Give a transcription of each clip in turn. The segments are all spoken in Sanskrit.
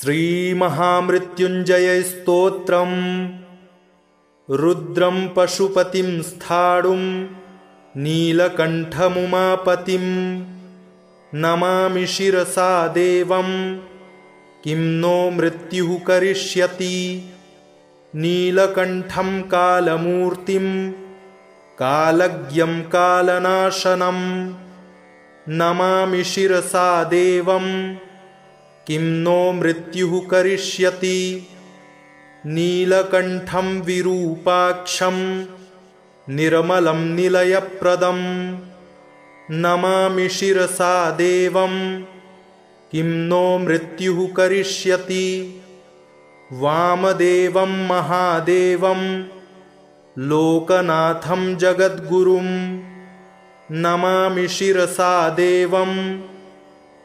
श्रीमहामृत्युञ्जय स्तोत्रम् रुद्रं पशुपतिं स्थाणुं नीलकण्ठमुमापतिं नमामि शिरसा देवं किं नो मृत्युः करिष्यति। नीलकण्ठं कालमूर्तिं कालज्ञं कालनाशनं नमामि शिरसा देवं किं नो मृत्युः करिष्यति। नीलकण्ठं विरूपाक्षं निर्मलं निलयप्रदं नमामि शिरसा देवं किं नो मृत्युः करिष्यति। वामदेवं महादेवं लोकनाथं जगद्गुरुं नमामि शिरसा देवं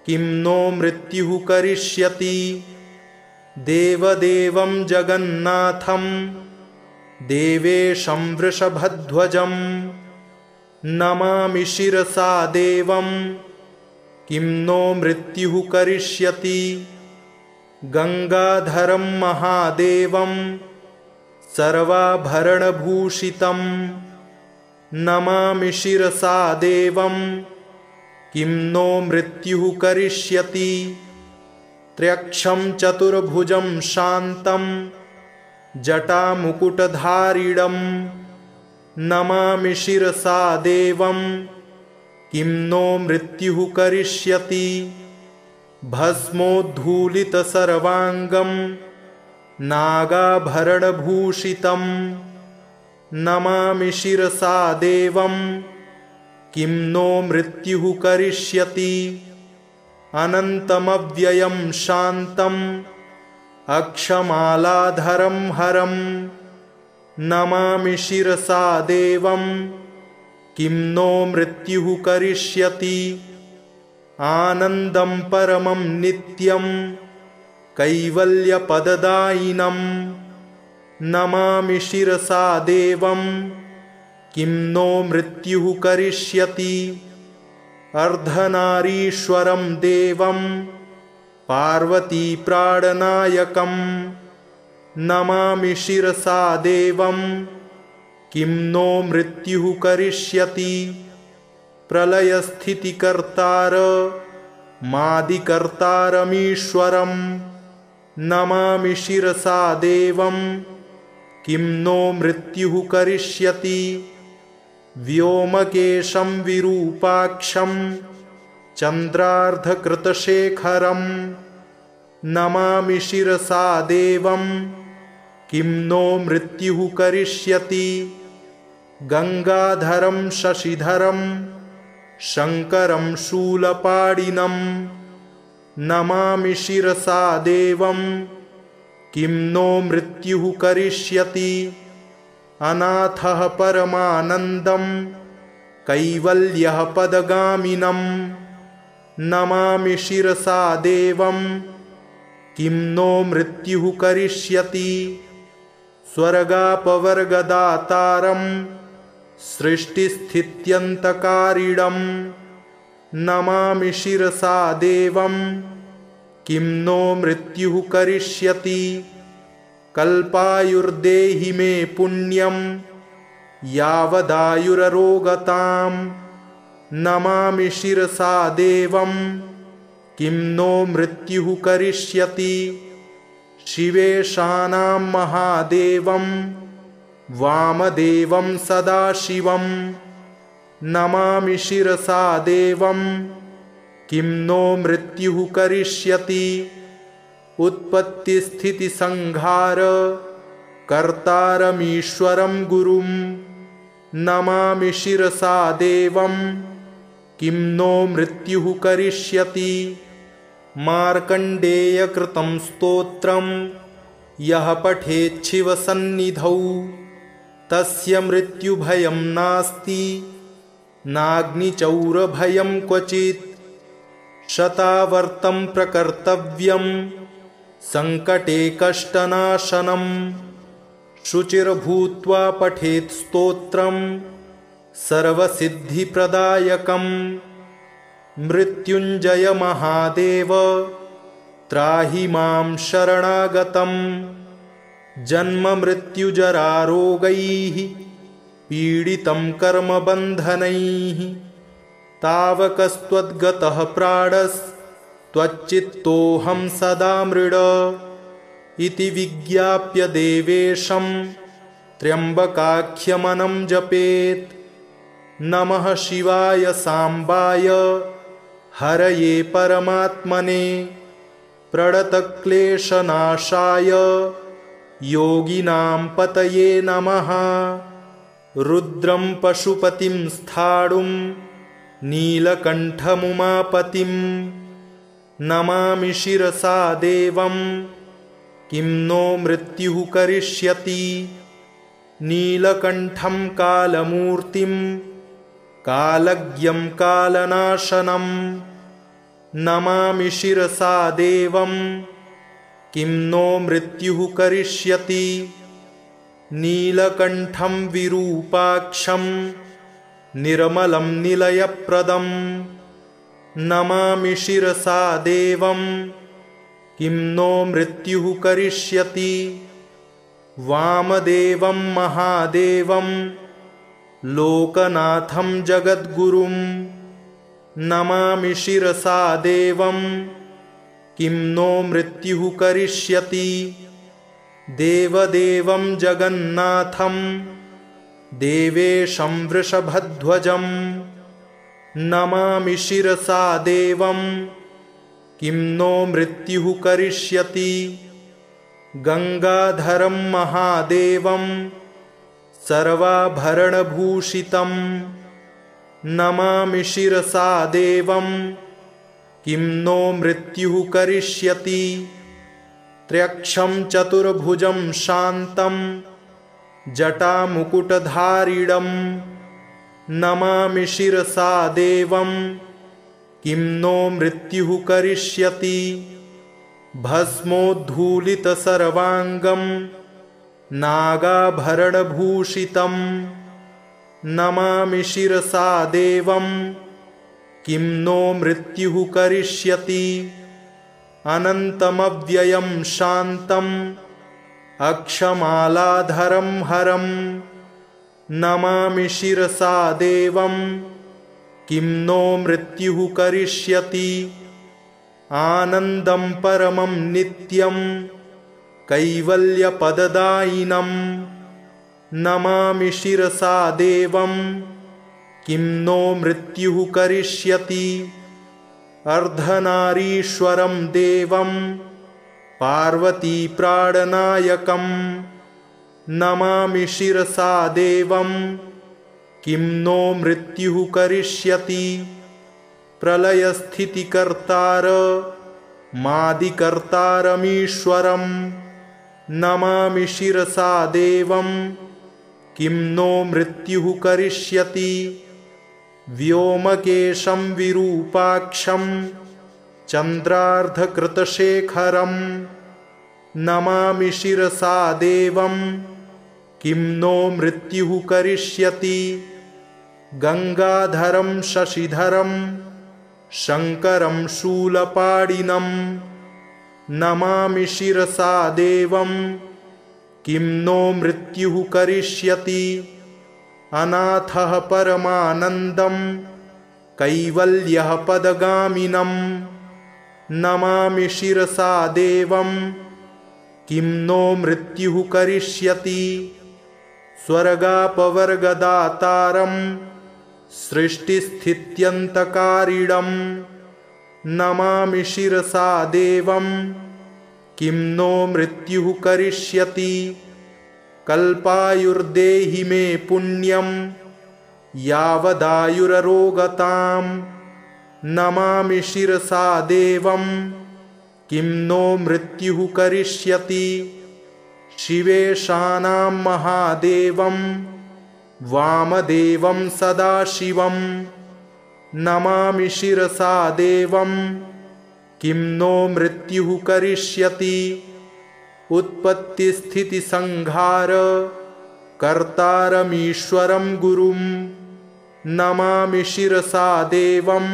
किं नो मृत्युः करिष्यति। देवदेवं जगन्नाथं देवेशं वृषभध्वजं नमामि शिरसा देवं किं नो मृत्युः करिष्यति। गंगाधरं महादेवं सर्वाभरणभूषितं नमामि शिरसा देवं किं नो मृत्युः करिष्यति। त्र्यक्षं चतुर्भुजं शान्तं जटामुकुटधारिणं नमामि शिरसा देवं किं नो मृत्युः करिष्यति। भस्मोद्धूलितसर्वाङ्गं नागाभरणभूषितं नमामि शिरसा देवं किं नो मृत्युः करिष्यति। अनन्तमव्ययं शान्तम् अक्षमालाधरं हरं नमामि शिरसा देवं किं नो मृत्युः करिष्यति। आनन्दं परमं नित्यं कैवल्यपददायिनं नमामि शिरसा देवं किं नो मृत्युः करिष्यति। अर्धनारीश्वरं देवं पार्वतीप्राणनायकं नमामि शिरसा देवं किं नो मृत्युः करिष्यति। प्रलयस्थितिकर्तार मादिकर्तारमीश्वरं नमामि शिरसा देवं किं नो मृत्युः करिष्यति। व्योमकेशं विरूपाक्षं चन्द्रार्धकृतशेखरं नमामि शिरसा देवं किं नो मृत्युः करिष्यति। गंगाधरं शशिधरं शङ्करं शूलपाणिनं नमामि शिरसा देवं किं नो मृत्युः करिष्यति। अनाथः परमानन्दं कैवल्यः पदगामिनं नमामि शिरसा देवं किं नो मृत्युः करिष्यति। स्वर्गापवर्गदातारं सृष्टिस्थित्यन्तकारिणं नमामि शिरसा देवं किं नो मृत्युः करिष्यति। कल्पायुर्देहि मे पुण्यं यावदायुररोगतां नमामि शिरसा देवं किं नो मृत्युः करिष्यति। शिवेशानां महादेवं वामदेवं सदाशिवं नमामि शिरसा देवं किं नो मृत्युः करिष्यति। उत्पत्तिस्थितिसंहार कर्तारमीश्वरं गुरुं नमामि शिरसा देवं किं नो मृत्युः करिष्यति। मार्कण्डेयकृतं स्तोत्रं यः पठेच्छिवसन्निधौ तस्य मृत्युभयं नास्ति नाग्निचौरभयं क्वचित्। शतावर्तं प्रकर्तव्यं संकटे कष्टनाशनं शुचिर्भूत्वा पठेत् स्तोत्रं सर्वसिद्धिप्रदायकं। मृत्युंजय महादेव त्राहि मां शरणागतं जन्ममृत्युजरारोगैः पीडितं कर्मबन्धनैः तावकस्त्वद्गतः प्राणस्त्वच्चित्तोऽहं सदा मृड इति विज्ञाप्य देवेशं त्र्यम्बकाख्यमनं जपेत्। नमः शिवाय साम्बाय हरये परमात्मने प्रणतक्लेशनाशाय योगिनां पतये नमः। रुद्रं पशुपतिं स्थाणुं नीलकण्ठमुमापतिं नमामि शिरसा देवं किं नो मृत्युः करिष्यति। नीलकण्ठं कालमूर्तिं कालज्ञं कालनाशनं नमामि शिरसा देवं किं नो मृत्युः करिष्यति। नीलकण्ठं विरूपाक्षं निर्मलं निलयप्रदं नमामि शिरसा देवं किं नो मृत्युः करिष्यति। वामदेवं महादेवं लोकनाथं जगद्गुरुं नमामि शिरसा देवं किं नो मृत्युः करिष्यति। देवदेवं जगन्नाथं देवेशं वृषभध्वजं नमामि शिरसा देवं किं नो मृत्युः करिष्यति। गंगाधरं महादेवं सर्वाभरणभूषितं नमामि शिरसा देवं किं नो मृत्युः करिष्यति। त्र्यक्षं चतुर्भुजं शान्तं जटामुकुटधारिणं नमामि शिरसा देवं किं नो मृत्युः करिष्यति। भस्मोद्धूलितसर्वाङ्गं नागाभरणभूषितं नमामि शिरसा देवं किं नो मृत्युः करिष्यति। अनन्तमव्ययं शान्तम् अक्षमालाधरं हरं नमामि शिरसा देवं किं नो मृत्युः करिष्यति। आनन्दं परमं नित्यं कैवल्यपददायिनं नमामि शिरसा देवं किं नो मृत्युः करिष्यति। अर्धनारीश्वरं देवं पार्वतीप्राणनायकं नमामि शिरसा देवं किं नो मृत्युः करिष्यति। प्रलयस्थितिकर्तार मादिकर्तारमीश्वरं नमामि शिरसा देवं किं नो मृत्युः करिष्यति। व्योमकेशं विरूपाक्षं चन्द्रार्धकृतशेखरं नमामि शिरसा देवं किं नो मृत्युः करिष्यति। गंगाधरं शशिधरं शङ्करं शूलपाणिनं नमामि शिरसा देवं किं नो मृत्युः करिष्यति। अनाथः परमानन्दं कैवल्यः पदगामिनं नमामि शिरसा देवं किं नो मृत्युः करिष्यति। स्वर्गापवर्गदातारं सृष्टिस्थित्यन्तकारिणं नमामि शिरसा देवं किं नो मृत्युः करिष्यति। कल्पायुर्देहि मे पुण्यं यावदायुररोगतां नमामि शिरसा देवं किं नो मृत्युः करिष्यति। शिवेशानां महादेवं वामदेवं सदाशिवं नमामि शिरसा देवं किं नो मृत्युः करिष्यति। उत्पत्तिस्थितिसंहार कर्तारमीश्वरं गुरुं नमामि शिरसा देवं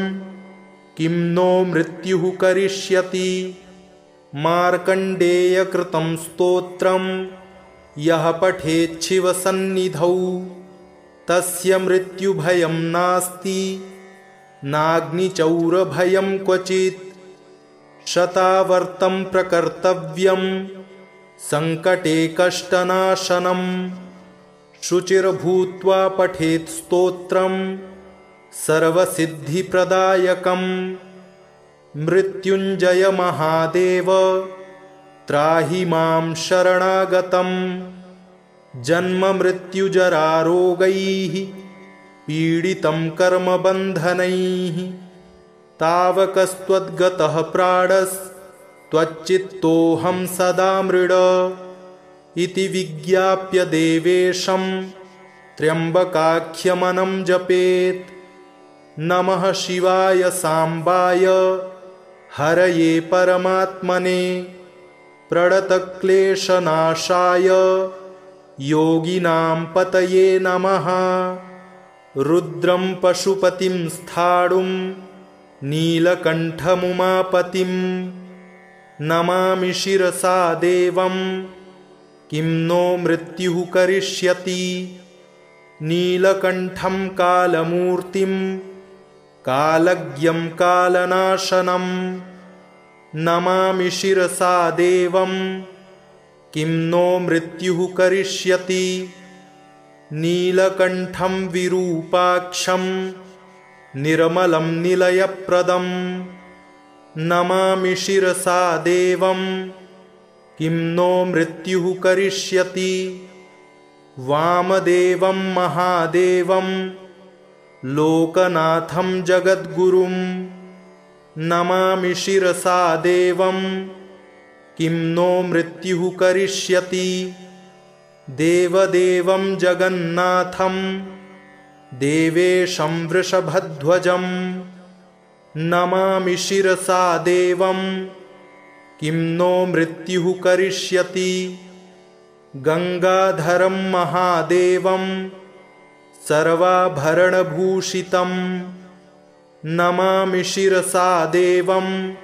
किं नो मृत्युः करिष्यति। मार्कण्डेयकृतं स्तोत्रं यः पठेच्छिवसन्निधौ तस्य मृत्युभयं नास्ति नाग्निचौरभयं क्वचित्। शतावर्तं प्रकर्तव्यं सङ्कटे कष्टनाशनं शुचिर्भूत्वा पठेत् स्तोत्रं सर्वसिद्धिप्रदायकम्। मृत्युञ्जय महादेव त्राहि मां शरणागतं जन्ममृत्युजरारोगैः पीडितं कर्मबन्धनैः। तावकस्त्वद्गतः प्राणस्त्वच्चित्तोऽहं सदा मृड इति विज्ञाप्य देवेशं त्र्यम्बकाख्यमनं जपेत्। नमः शिवाय साम्बाय हरये परमात्मने प्रणतक्लेशनाशाय योगिनां पतये नमः। रुद्रं पशुपतिं स्थाणुं नीलकण्ठमुमापतिं नमामि शिरसा देवं किं नो मृत्युः करिष्यति। नीलकण्ठं कालमूर्तिं कालज्ञं कालनाशनं नमामि शिरसा देवं किं नो मृत्युः करिष्यति। नीलकण्ठं विरूपाक्षं निर्मलं निलयप्रदं नमामि शिरसा देवं किं नो मृत्युः करिष्यति। वामदेवं महादेवं लोकनाथं जगद्गुरुं नमामि शिरसा देवं किं नो मृत्युः करिष्यति। देवदेवं जगन्नाथं देवेशं वृषभध्वजं नमामि शिरसा देवं किं नो मृत्युः करिष्यति। गंगाधरं महादेवं सर्वाभरणभूषितं नमामि शिरसा देवं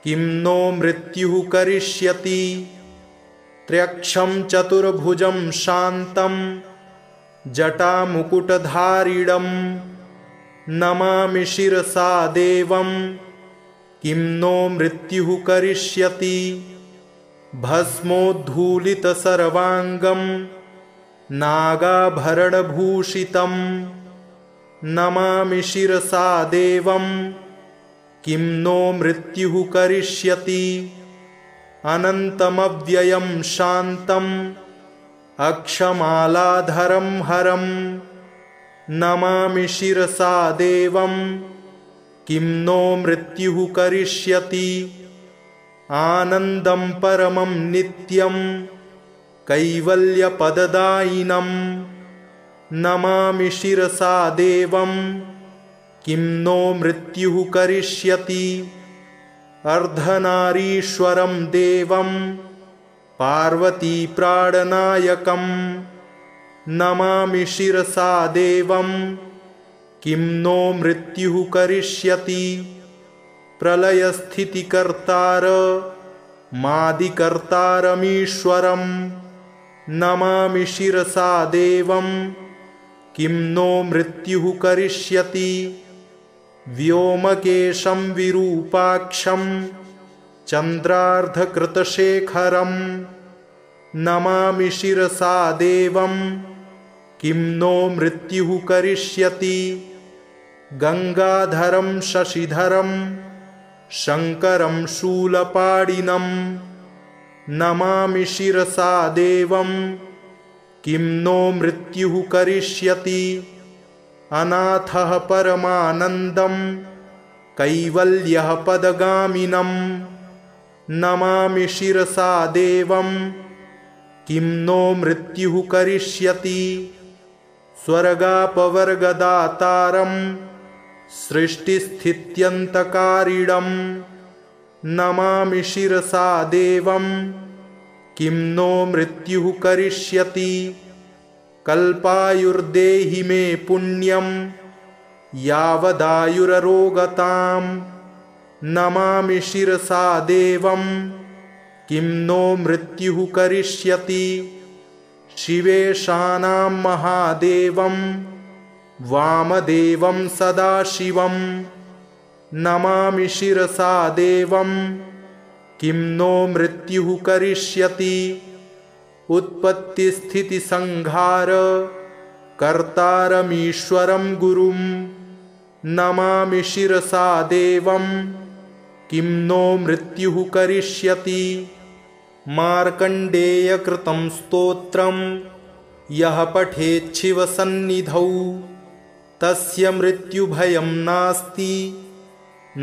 किं नो मृत्युः करिष्यति। त्र्यक्षं चतुर्भुजं शान्तं जटामुकुटधारिणं नमामि शिरसा देवं किं नो मृत्युः करिष्यति। भस्मोद्धूलितसर्वाङ्गं नागाभरणभूषितं नमामि शिरसा देवं किं नो मृत्युः करिष्यति। अनन्तमव्ययं शान्तं अक्षमालाधरं हरं नमामि शिरसा देवं किं नो मृत्युः करिष्यति। आनन्दं परमं नित्यं कैवल्यपददायिनं नमामि शिरसा देवं किं नो मृत्युः करिष्यति। अर्धनारीश्वरं देवं पार्वतीप्राणनायकं नमामि शिरसा देवं किं नो मृत्युः करिष्यति। प्रलयस्थितिकर्तार मादिकर्तारमीश्वरं नमामि शिरसा देवं किं नो मृत्युः करिष्यति। व्योमकेशं विरूपाक्षं चन्द्रार्धकृतशेखरं नमामि शिरसा देवं किं नो मृत्युः करिष्यति। गंगाधरं शशिधरं शङ्करं शूलपाणिनं नमामि शिरसा देवं किं नो मृत्युः करिष्यति। अनाथः परमानन्दं कैवल्यः पदगामिनं नमामि शिरसा देवं किं नो मृत्युः करिष्यति। स्वर्गापवर्गदातारं सृष्टिस्थित्यन्तकारिणं नमामि शिरसा देवं किं नो मृत्युः करिष्यति। कल्पायुर्देहि मे पुण्यं यावदायुररोगतां नमामि शिरसा देवं किं नो मृत्युः करिष्यति शिवेशानां महादेवं वामदेवं सदाशिवं नमामि शिरसा देवं किं नो मृत्युः करिष्यति उत्पत्तिस्थितिसंहार कर्तारमीश्वरं गुरुं नमामि शिरसा देवं किं नो मृत्युः करिष्यति मार्कण्डेयकृतं स्तोत्रं यः पठेच्छिवसन्निधौ तस्य मृत्युभयं नास्ति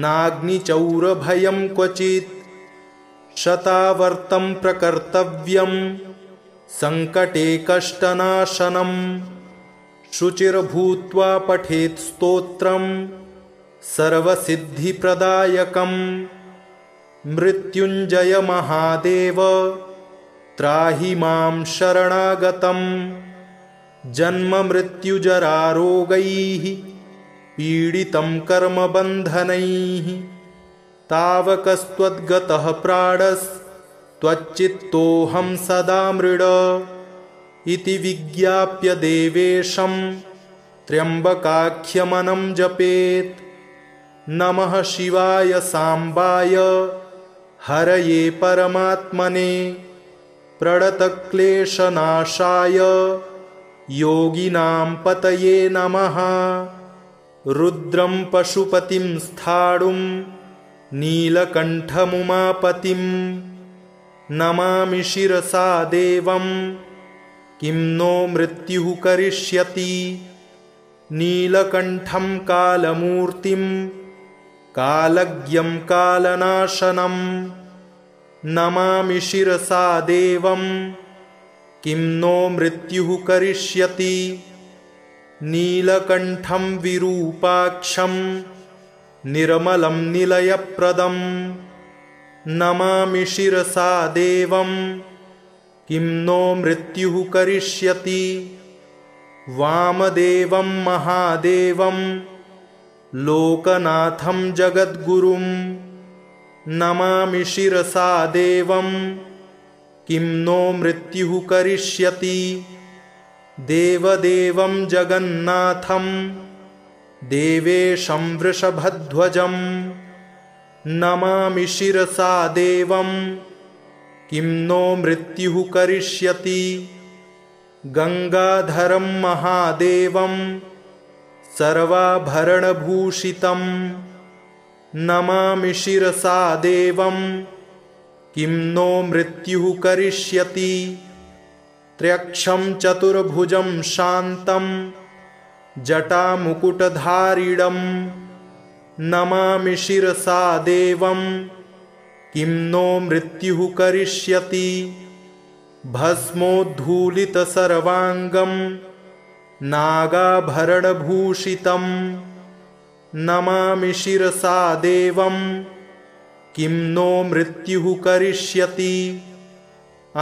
नाग्निचौरभयं क्वचित् शतावर्तं प्रकर्तव्यं संकटे कष्टनाशनं शुचिर्भूत्वा पठेत् स्तोत्रं सर्वसिद्धिप्रदायकं मृत्युञ्जय महादेव त्राहि मां शरणागतं जन्ममृत्युजरारोगैः पीडितं कर्मबन्धनैः तावकस्त्वद्गतः प्राणस्त्वच्चित्तोऽहं सदा मृड इति विज्ञाप्य देवेशं त्र्यम्बकाख्यमनं जपेत् नमः शिवाय सांबाय हरये परमात्मने प्रणतक्लेशनाशाय योगिनां पतये नमः रुद्रं पशुपतिं स्थाणुं नीलकण्ठमुमापतिं नमामि शिरसा देवं किं नो मृत्युः करिष्यति नीलकण्ठं कालमूर्तिं कालज्ञं कालनाशनं नमामि शिरसा देवं किं नो मृत्युः करिष्यति नीलकण्ठं विरूपाक्षं निर्मलं निलयप्रदं नमामि शिरसा देवं किं नो मृत्युः करिष्यति वामदेवं महादेवं लोकनाथं जगद्गुरुं नमामि शिरसा देवं किं नो मृत्युः करिष्यति देवदेवं जगन्नाथं देवेशं वृषभध्वजं नमामि शिरसा देवं किं नो मृत्युः करिष्यति गंगाधरं महादेवं सर्वाभरणभूषितं नमामि शिरसा देवं किं नो मृत्युः करिष्यति त्र्यक्षं चतुर्भुजं शान्तं जटामुकुटधारिणं नमामि शिरसा देवं किं नो मृत्युः करिष्यति भस्मोद्धूलितसर्वाङ्गं नागाभरणभूषितं नमामि शिरसा देवं किं नो मृत्युः करिष्यति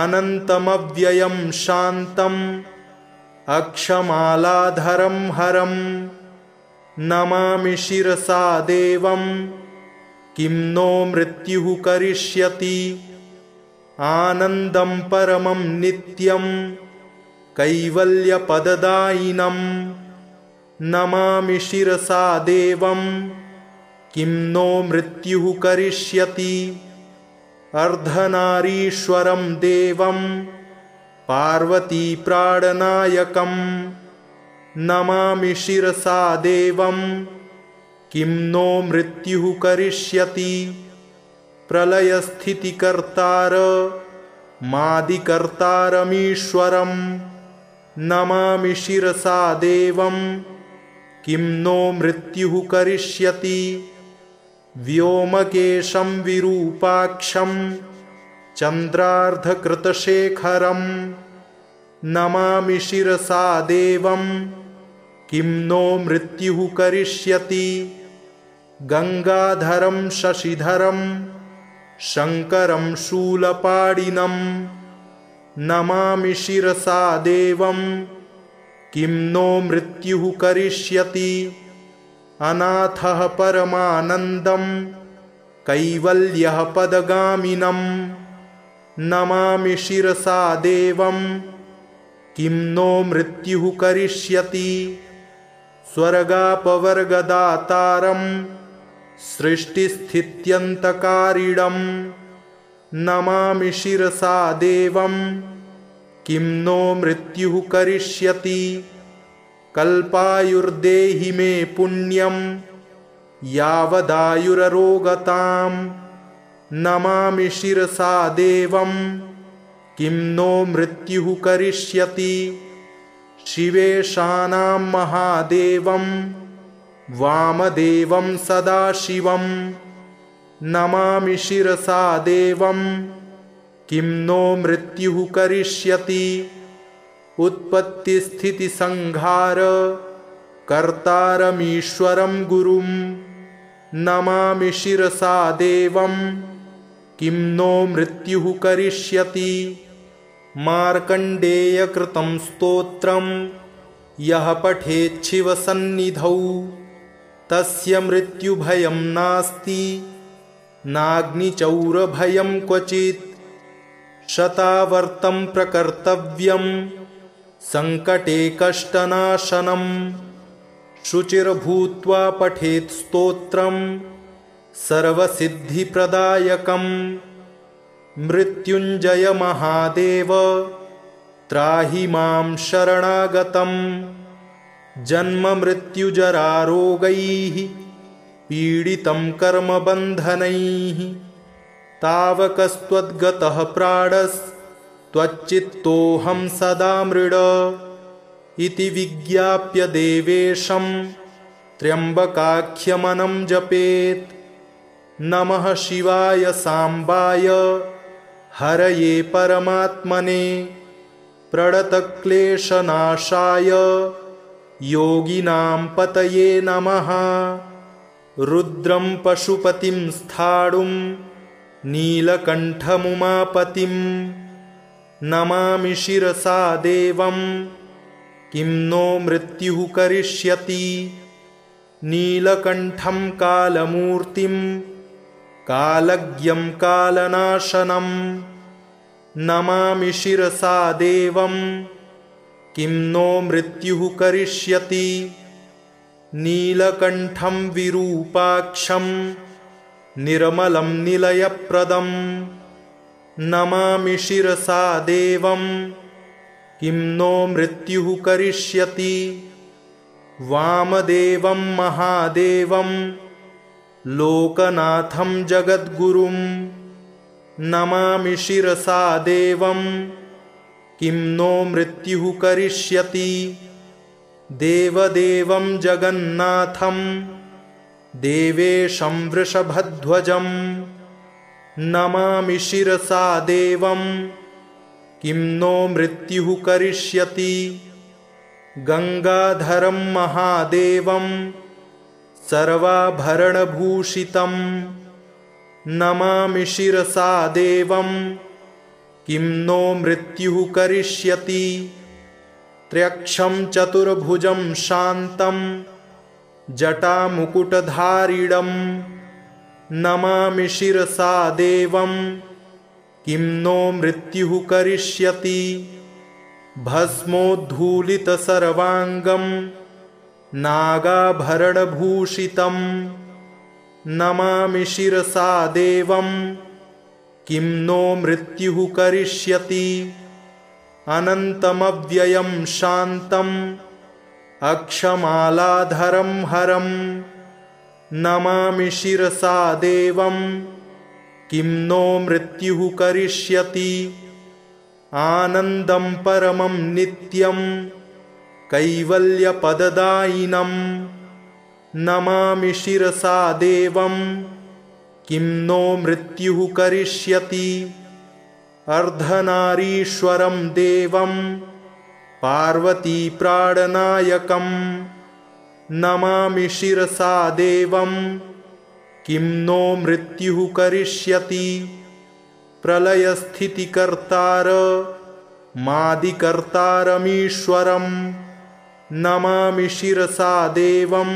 अनन्तमव्ययं शान्तम् अक्षमालाधरं हरं नमामि शिरसा देवं किं नो मृत्युः करिष्यति आनन्दं परमं नित्यं कैवल्यपददायिनं नमामि शिरसा देवं किं नो मृत्युः करिष्यति अर्धनारीश्वरं देवं पार्वतीप्राणनायकं नमामि शिरसा देवं किं नो मृत्युः करिष्यति प्रलयस्थितिकर्तार मादिकर्तारमीश्वरं नमामि शिरसा देवं किं नो मृत्युः करिष्यति व्योमकेशं विरूपाक्षं चन्द्रार्धकृतशेखरं नमामि शिरसा देवं किं नो मृत्युः करिष्यति गंगाधरं शशिधरं शङ्करं शूलपाणिनं नमामि शिरसा देवं किं नो मृत्युः करिष्यति अनाथः परमानन्दं कैवल्यः पदगामिनं नमामि शिरसा देवं किं नो मृत्युः करिष्यति स्वर्गापवर्गदातारं सृष्टिस्थित्यन्तकारिणं नमामि शिरसा देवं किं नो मृत्युः करिष्यति कल्पायुर्देहि मे पुण्यं यावदायुररोगतां नमामि शिरसा देवं किं नो मृत्युः करिष्यति शिवेशानां महादेवं वामदेवं सदाशिवं नमामि शिरसा देवं किं नो मृत्युः करिष्यति उत्पत्तिस्थितिसंहार कर्तारमीश्वरं गुरुं नमामि शिरसा देवं किं नो मृत्युः करिष्यति मार्कण्डेयकृतं स्तोत्रं यः पठेच्छिवसन्निधौ तस्य मृत्युभयं नास्ति नाग्निचौरभयं क्वचित् शतावर्तं प्रकर्तव्यं संकटे कष्टनाशनं शुचिर्भूत्वा पठेत् स्तोत्रं सर्वसिद्धिप्रदायकं मृत्युञ्जय महादेव त्राहि मां शरणागतं जन्ममृत्युजरारोगैः पीडितं कर्मबन्धनैः तावकस्त्वद्गतः प्राणस्त्वच्चित्तोऽहं सदा मृड इति विज्ञाप्य देवेशं त्र्यम्बकाख्यमनं जपेत् नमः शिवाय सांबाय हरये परमात्मने प्रणतक्लेशनाशाय योगिनां पतये नमः रुद्रं पशुपतिं स्थाणुं नीलकण्ठमुमापतिं नमामि शिरसा देवं किं नो मृत्युः करिष्यति नीलकण्ठं कालमूर्तिं कालज्ञं कालनाशनं नमामि शिरसा देवं किं नो मृत्युः करिष्यति नीलकण्ठं विरूपाक्षं निर्मलं निलयप्रदं नमामि शिरसा देवं किं नो मृत्युः करिष्यति वामदेवं महादेवं लोकनाथं जगद्गुरुं नमामि शिरसा देवं किं नो मृत्युः करिष्यति देवदेवं जगन्नाथं देवेशं वृषभध्वजं नमामि शिरसा देवं किं नो मृत्युः करिष्यति गंगाधरं महादेवं सर्वाभरणभूषितं नमामि शिरसा देवं किं नो मृत्युः करिष्यति त्र्यक्षं चतुर्भुजं शान्तं जटामुकुटधारिणं नमामि शिरसा देवं किं नो मृत्युः करिष्यति भस्मोद्धूलितसर्वाङ्गं नागाभरणभूषितं नमामि शिरसा देवं किं नो मृत्युः करिष्यति अनन्तमव्ययं शान्तम् अक्षमालाधरं हरं नमामि शिरसा देवं किं नो मृत्युः करिष्यति आनन्दं परमं नित्यं कैवल्यपददायिनं नमामि शिरसा देवं किं नो मृत्युः करिष्यति अर्धनारीश्वरं देवं पार्वतीप्राणनायकं नमामि शिरसा देवं किं नो मृत्युः करिष्यति प्रलयस्थितिकर्तार मादिकर्तारमीश्वरं नमामि शिरसा देवं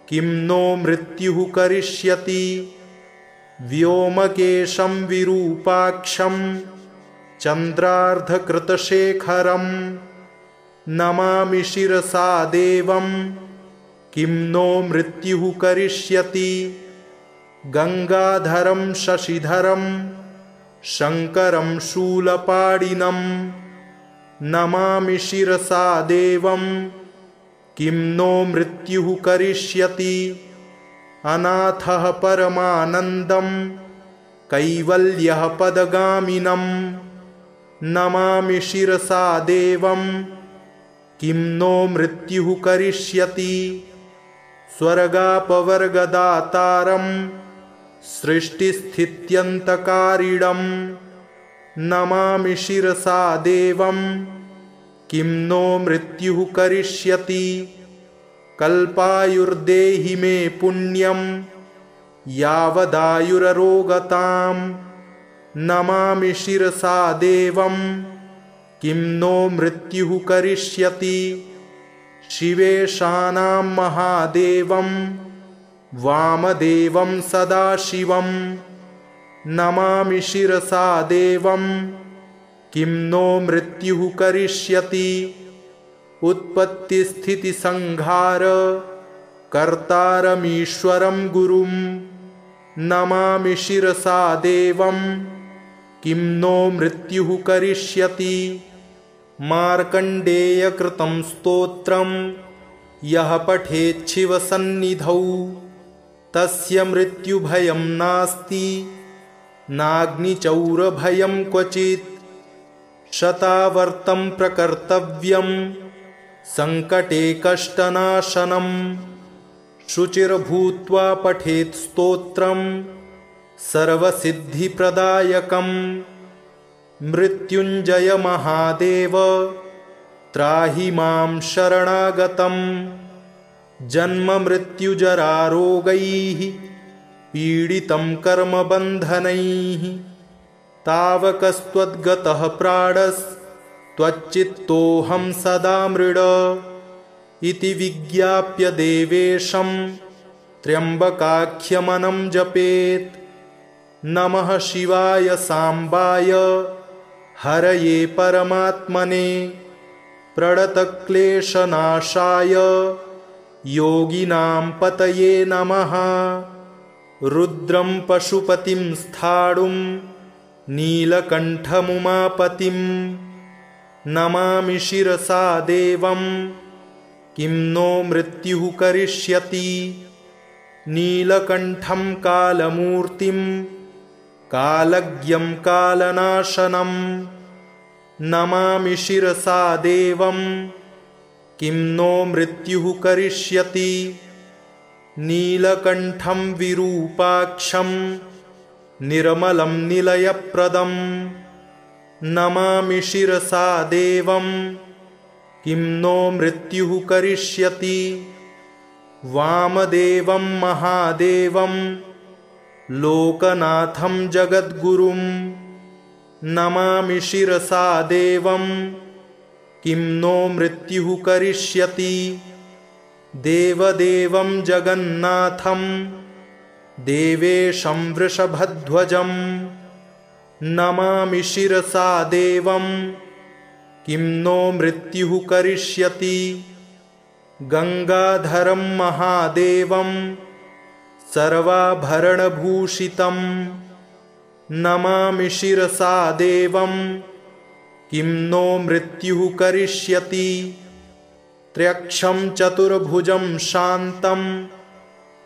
किं नो मृत्युः करिष्यति व्योमकेशं विरूपाक्षं चन्द्रार्धकृतशेखरं नमामि शिरसा देवं किं नो मृत्युः करिष्यति। गंगाधरं शशिधरं शङ्करं शूलपाणिनं नमामि शिरसा देवं किं नो मृत्युः करिष्यति। अनाथः परमानन्दं कैवल्यः पदगामिनं नमामि शिरसा देवं किं नो मृत्युः करिष्यति। स्वर्गापवर्गदातारं सृष्टिस्थित्यन्तकारिणं नमामि शिरसा देवं किं नो मृत्युः करिष्यति। कल्पायुर्देहि मे पुण्यं यावदायुररोगतां नमामि शिरसा देवं किं नो मृत्युः करिष्यति। शिवेशानां महादेवं वामदेवं सदाशिवं नमामि शिरसा देवं किं नो मृत्युः करिष्यति। उत्पत्तिस्थितिसंहार कर्तारमीश्वरं गुरुं नमामि शिरसा देवं किं नो मृत्युः करिष्यति। मार्कण्डेयकृतं स्तोत्रं यः पठेच्छिवसन्निधौ तस्य मृत्युभयं नास्ति नाग्निचौरभयं क्वचित्। शतावर्तं प्रकर्तव्यं संकटे कष्टनाशनं शुचिर्भूत्वा पठेत् स्तोत्रं सर्वसिद्धिप्रदायकम्। मृत्युञ्जय महादेव त्राहि मां शरणागतं जन्ममृत्युजरारोगैः पीडितं कर्मबन्धनैः। तावकस्त्वद्गतः प्राणस्त्वच्चित्तोऽहं सदा मृड इति विज्ञाप्य देवेशं त्र्यम्बकाख्यमनं जपेत्। नमः शिवाय सांबाय हरये परमात्मने प्रणतक्लेशनाशाय योगिनां पतये नमः। रुद्रं पशुपतिं स्थाणुं नीलकण्ठमुमापतिं नमामि शिरसा देवं किं नो मृत्युः करिष्यति। नीलकण्ठं कालमूर्तिं कालज्ञं कालनाशनं नमामि शिरसा देवं किं नो मृत्युः करिष्यति। नीलकण्ठं विरूपाक्षं निर्मलं निलयप्रदं नमामि शिरसा देवं किं नो मृत्युः करिष्यति। वामदेवं महादेवं लोकनाथं जगद्गुरुं नमामि शिरसा देवं किं नो मृत्युः करिष्यति। देवदेवं जगन्नाथं देवेशं वृषभध्वजं नमामि शिरसा देवं किं नो मृत्युः करिष्यति। गंगाधरं महादेवं सर्वाभरणभूषितं नमामि शिरसा देवं किं नो मृत्युः करिष्यति। त्र्यक्षं चतुर्भुजं शान्तं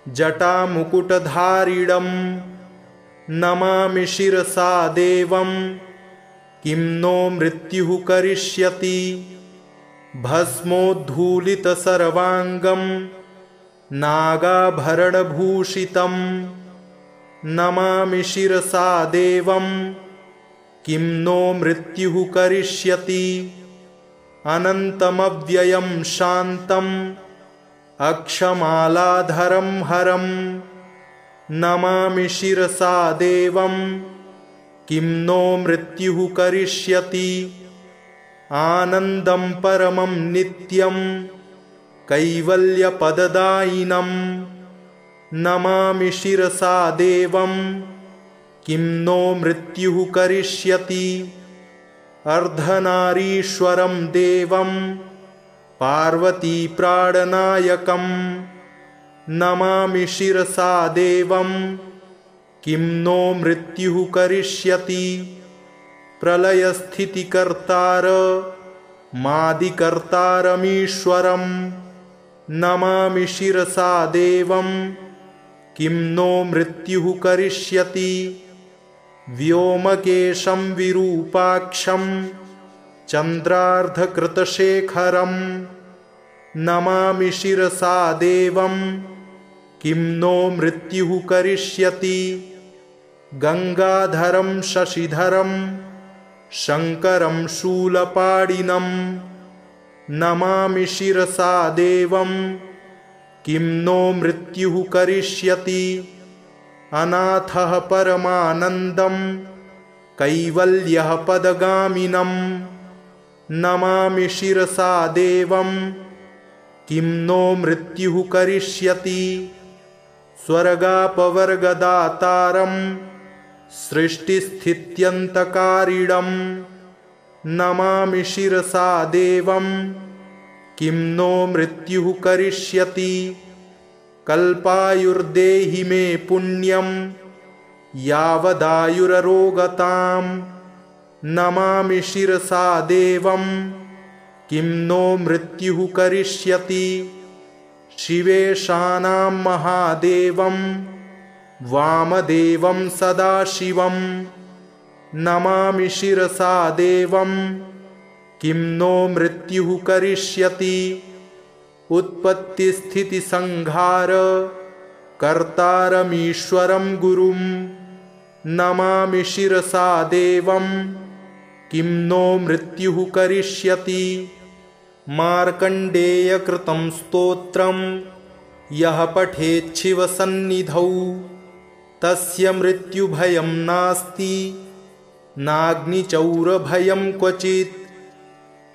जटामुकुटधारिणं नमामि शिरसा देवं किं नो मृत्युः करिष्यति। भस्मोद्धूलितसर्वाङ्गं नागाभरणभूषितं नमामि शिरसा देवं किं नो मृत्युः करिष्यति। अनन्तमव्ययं शान्तं अक्षमालाधरं हरं नमामि शिरसा देवं किं नो मृत्युः करिष्यति। आनन्दं परमं नित्यं कैवल्यपददायिनं नमामि शिरसा देवं किं नो मृत्युः करिष्यति। अर्धनारीश्वरं देवं पार्वतीप्राणनायकं नमामि शिरसा देवं किं नो मृत्युः करिष्यति। प्रलयस्थितिकर्तार मादिकर्तारमीश्वरं नमामि शिरसा देवं किं नो मृत्युः करिष्यति। व्योमकेशं विरूपाक्षं चन्द्रार्धकृतशेखरं नमामि शिरसा देवं किं नो मृत्युः करिष्यति। गंगाधरं शशिधरं शंकरं शूलपाणिनं नमामि शिरसा देवं किं नो मृत्युः करिष्यति। अनाथः परमानन्दं कैवल्यः पदगामिनं नमामि शिरसा देवं किं नो मृत्युः करिष्यति। स्वर्गापवर्गदातारं सृष्टिस्थित्यन्तकारिणं नमामि शिरसा देवं किं नो मृत्युः करिष्यति। कल्पायुर्देहि मे पुण्यं यावदायुररोगतां नमामि शिरसा देवं किं नो मृत्युः करिष्यति। शिवेशानां महादेवं वामदेवं सदाशिवं नमामि शिरसा देवं किं नो मृत्युः करिष्यति। उत्पत्तिस्थितिसंहार कर्तारमीश्वरं गुरुं नमामि शिरसा देवं किं नो मृत्युः करिष्यति। मार्कण्डेयकृतं स्तोत्रं यः पठेच्छिवसन्निधौ तस्य मृत्युभयं नास्ति नाग्निचौरभयं क्वचित्।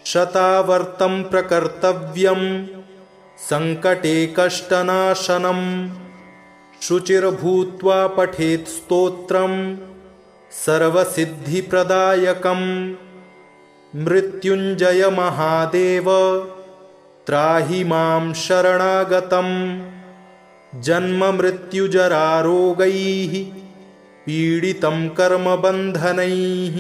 शतावर्तं प्रकर्तव्यं संकटे कष्टनाशनं शुचिर्भूत्वा पठेत् स्तोत्रं सर्वसिद्धिप्रदायकं। मृत्युञ्जय महादेव त्राहि मां शरणागतं। जन्ममृत्युजरारोगैः पीडितं कर्मबन्धनैः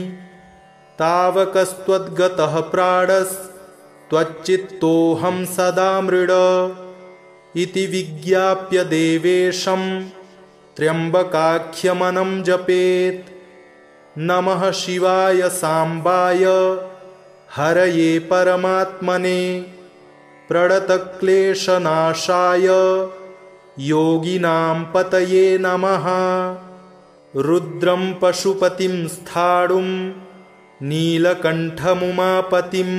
तावकस्त्वद्गतः प्राणस्त्वच्चित्तोऽहं सदा मृड इति विज्ञाप्य देवेशं त्र्यम्बकाख्यमनं जपेत्। नमः शिवाय सांबाय हरये परमात्मने प्रणतक्लेशनाशाय योगिनां पतये नमः। रुद्रं पशुपतिं स्थाणुं नीलकण्ठमुमापतिं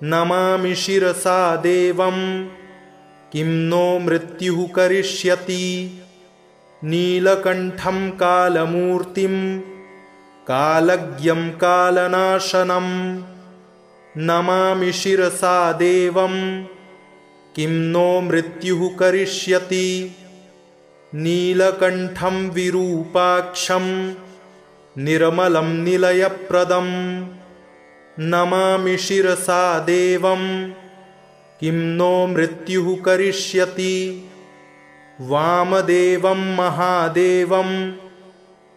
नमामि शिरसा देवं किं नो मृत्युः करिष्यति। नीलकण्ठं कालमूर्तिं कालज्ञं कालनाशनं नमामि शिरसा देवं किं नो मृत्युः करिष्यति। नीलकण्ठं विरूपाक्षं निर्मलं निलयप्रदं नमामि शिरसा देवं किं नो मृत्युः करिष्यति। वामदेवं महादेवं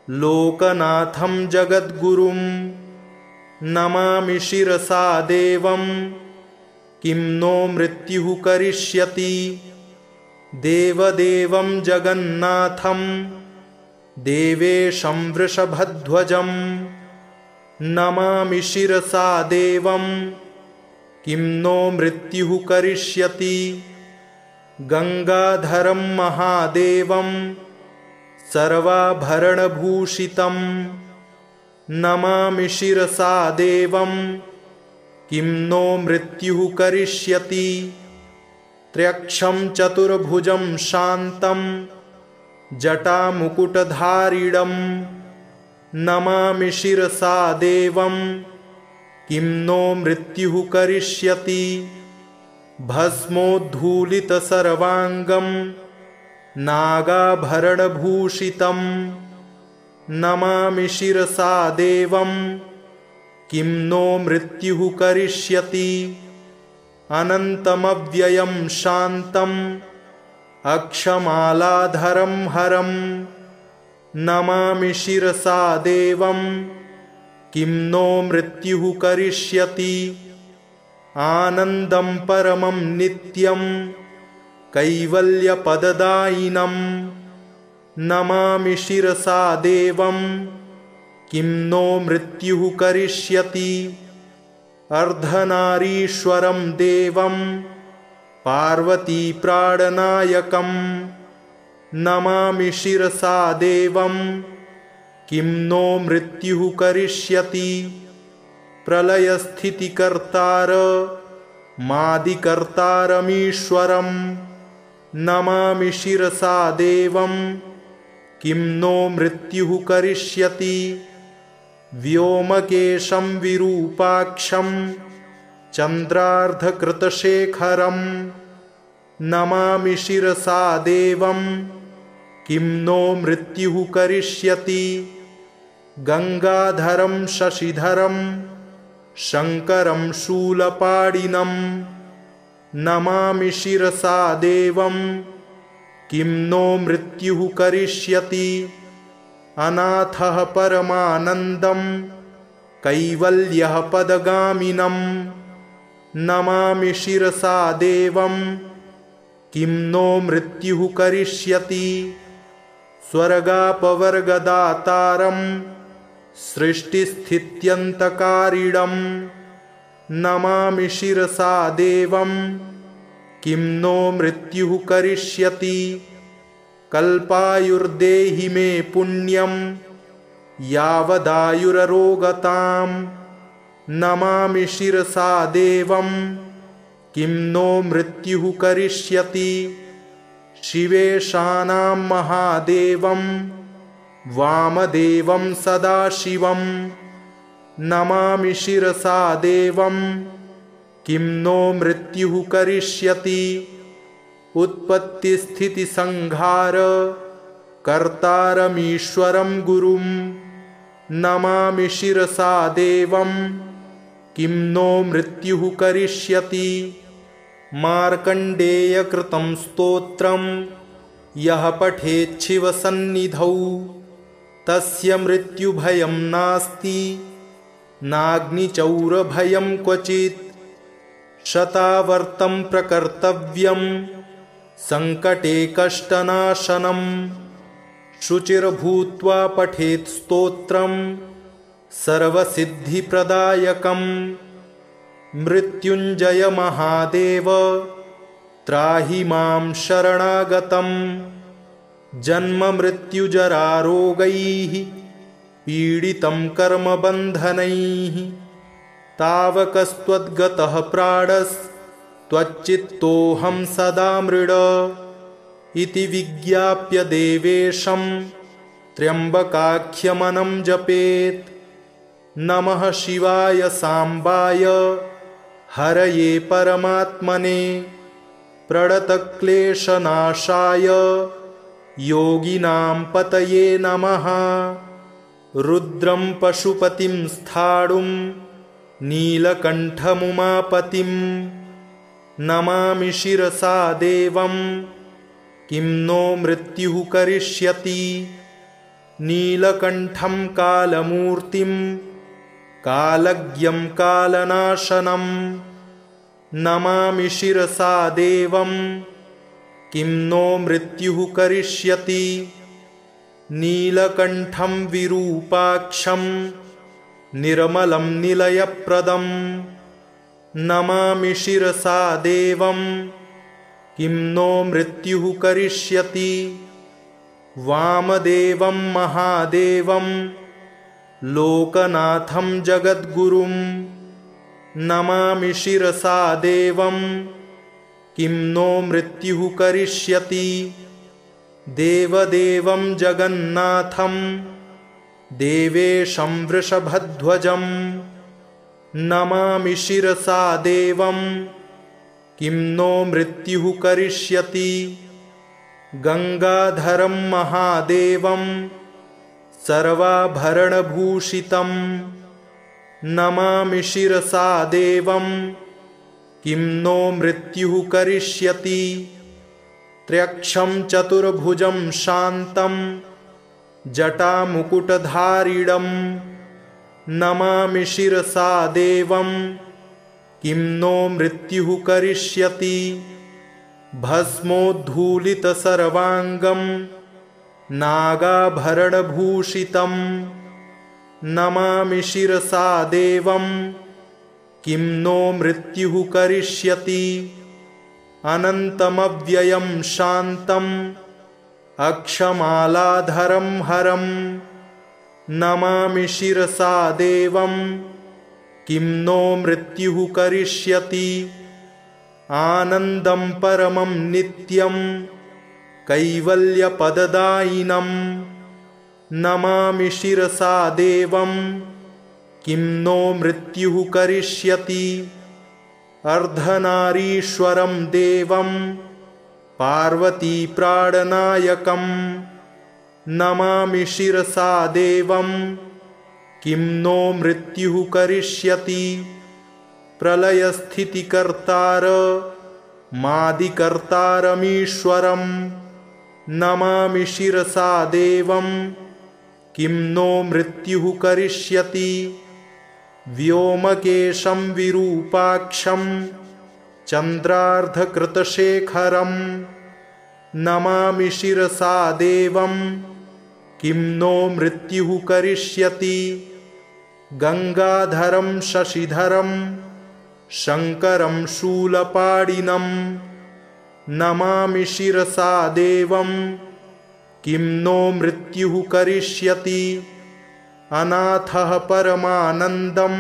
लोकनाथं जगद्गुरुं नमामि शिरसा देवं किं नो मृत्युः करिष्यति। देवदेवं जगन्नाथं देवेशं वृषभध्वजं नमामि शिरसा देवं किं नो मृत्युः करिष्यति। गंगाधरं महादेवं सर्वाभरणभूषितं नमामि शिरसा देवं किं नो मृत्युः करिष्यति। त्र्यक्षं चतुर्भुजं शान्तं जटामुकुटधारिणं नमामि शिरसा देवं किं नो मृत्युः करिष्यति। भस्मोद्धूलितसर्वाङ्गं नागाभरणभूषितं नमामि शिरसा देवं किं नो मृत्युः करिष्यति। अनन्तमव्ययं शान्तम् अक्षमालाधरं हरं नमामि शिरसा देवं किं नो मृत्युः करिष्यति। आनन्दं परमं नित्यं कैवल्यपददायिनं नमामि शिरसा देवं किं नो मृत्युः करिष्यति। अर्धनारीश्वरं देवं पार्वतीप्राणनायकं नमामि शिरसा देवं किं नो मृत्युः करिष्यति। प्रलयस्थितिकर्तार मादिकर्तारमीश्वरं नमामि शिरसा देवं किं नो मृत्युः करिष्यति। व्योमकेशं विरूपाक्षं चन्द्रार्धकृतशेखरं नमामि शिरसा देवं किं नो मृत्युः करिष्यति। गंगाधरं शशिधरं शंकरं शूलपाणिनं नमामि शिरसा देवं किं नो मृत्युः करिष्यति। अनाथः परमानन्दं कैवल्यः पदगामिनं नमामि शिरसा देवं किं नो मृत्युः करिष्यति। स्वर्गापवर्गदातारं सृष्टिस्थित्यन्तकारिणं नमामि शिरसा देवं किं नो मृत्युः करिष्यति। कल्पायुर्देहि मे पुण्यं यावदायुररोगतां नमामि शिरसा देवं किं नो मृत्युः करिष्यति। शिवेशानां महादेवं वामदेवं सदाशिवं नमामि शिरसा देवं किं नो मृत्युः करिष्यति। उत्पत्तिस्थितिसंहार कर्तारमीश्वरं गुरुं नमामि शिरसा देवं किं नो मृत्युः करिष्यति। मार्कण्डेयकृतं स्तोत्रं यः पठेच्छिवसन्निधौ तस्य मृत्युभयं नास्ति नाग्निचौरभयं क्वचित्। शतावर्तं प्रकर्तव्यं संकटे कष्टनाशनं शुचिर्भूत्वा पठेत् स्तोत्रं सर्वसिद्धिप्रदायकं। मृत्युञ्जय महादेव त्राहि मां शरणागतं जन्ममृत्युजरारोगैः पीडितं कर्मबन्धनैः। तावकस्त्वद्गतः प्राणस्त्वच्चित्तोऽहं सदा मृड इति विज्ञाप्य देवेशं त्र्यम्बकाख्यमनं जपेत्। नमः शिवाय सांबाय हरये परमात्मने प्रणतक्लेशनाशाय योगिनां पतये नमः। रुद्रं पशुपतिं स्थाणुं नीलकण्ठमुमापतिं नमामि शिरसा देवं किं नो मृत्युः करिष्यति। नीलकण्ठं कालमूर्तिं कालज्ञं कालनाशनं नमामि शिरसा देवं किं नो मृत्युः करिष्यति। नीलकण्ठं विरूपाक्षं निर्मलं निलयप्रदं नमामि शिरसा देवं किं नो मृत्युः करिष्यति। वामदेवं महादेवं लोकनाथं जगद्गुरुं नमामि शिरसा देवं किं नो मृत्युः करिष्यति। देवदेवं जगन्नाथं देवेशं वृषभध्वजं नमामि शिरसा देवं किं नो मृत्युः करिष्यति। गंगाधरं महादेवं सर्वाभरणभूषितं नमामि शिरसा देवं किं नो मृत्युः करिष्यति त्र्यक्षं चतुर्भुजं शान्तं जटामुकुटधारिणं नमामि शिरसा देवं किं नो मृत्युः करिष्यति भस्मोद्धूलितसर्वाङ्गं नागाभरणभूषितं नमामि शिरसा देवं किं नो मृत्युः करिष्यति अनन्तमव्ययं शान्तं अक्षमालाधरं हरं नमामि शिरसा देवं किं नो मृत्युः करिष्यति आनन्दं परमं नित्यं कैवल्यपददायिनं नमामि शिरसा देवं किं नो मृत्युः करिष्यति अर्धनारीश्वरं देवं पार्वतीप्राणनायकं नमामि शिरसा देवं किं नो मृत्युः करिष्यति प्रलयस्थितिकर्तार मादिकर्तारमीश्वरं नमामि शिरसा देवं किं नो मृत्युः करिष्यति व्योमकेशं विरूपाक्षं चन्द्रार्धकृतशेखरं नमामि शिरसा देवं किं नो मृत्युः करिष्यति गंगाधरं शशिधरं शङ्करं शूलपाणिनं नमामि शिरसा देवं किं नो मृत्युः करिष्यति अनाथः परमानन्दं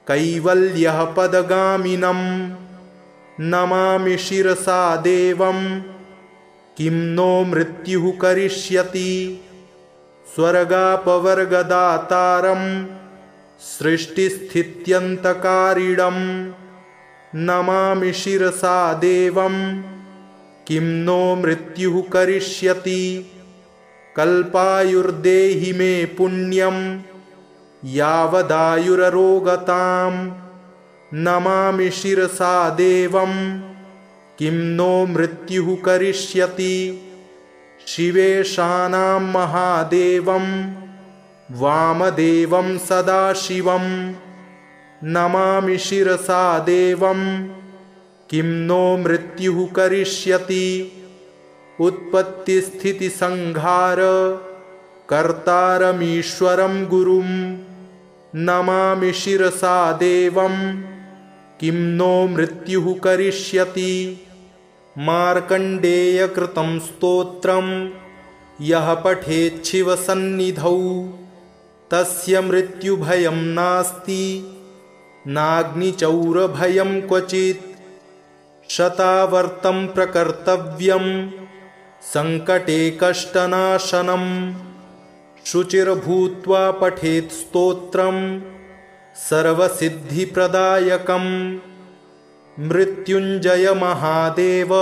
कैवल्यः पदगामिनं नमामि शिरसा देवं किं नो मृत्युः करिष्यति स्वर्गापवर्गदातारं सृष्टिस्थित्यन्तकारिणं नमामि शिरसा देवं किं नो मृत्युः करिष्यति कल्पायुर्देहि मे पुण्यं यावदायुररोगतां नमामि शिरसा देवं किं नो मृत्युः करिष्यति शिवेशानां महादेवं वामदेवं सदाशिवं नमामि शिरसा देवं किं नो मृत्युः करिष्यति उत्पत्तिस्थितिसंहार कर्तारमीश्वरं गुरुं नमामि शिरसा देवं किं नो मृत्युः करिष्यति मार्कण्डेयकृतं स्तोत्रं यः पठेच्छिवसन्निधौ तस्य मृत्युभयं नास्ति नाग्निचौरभयं क्वचित् शतावर्तं प्रकर्तव्यं संकटे कष्टनाशनं शुचिर्भूत्वा पठेत् स्तोत्रं सर्वसिद्धिप्रदायकं मृत्युञ्जय महादेव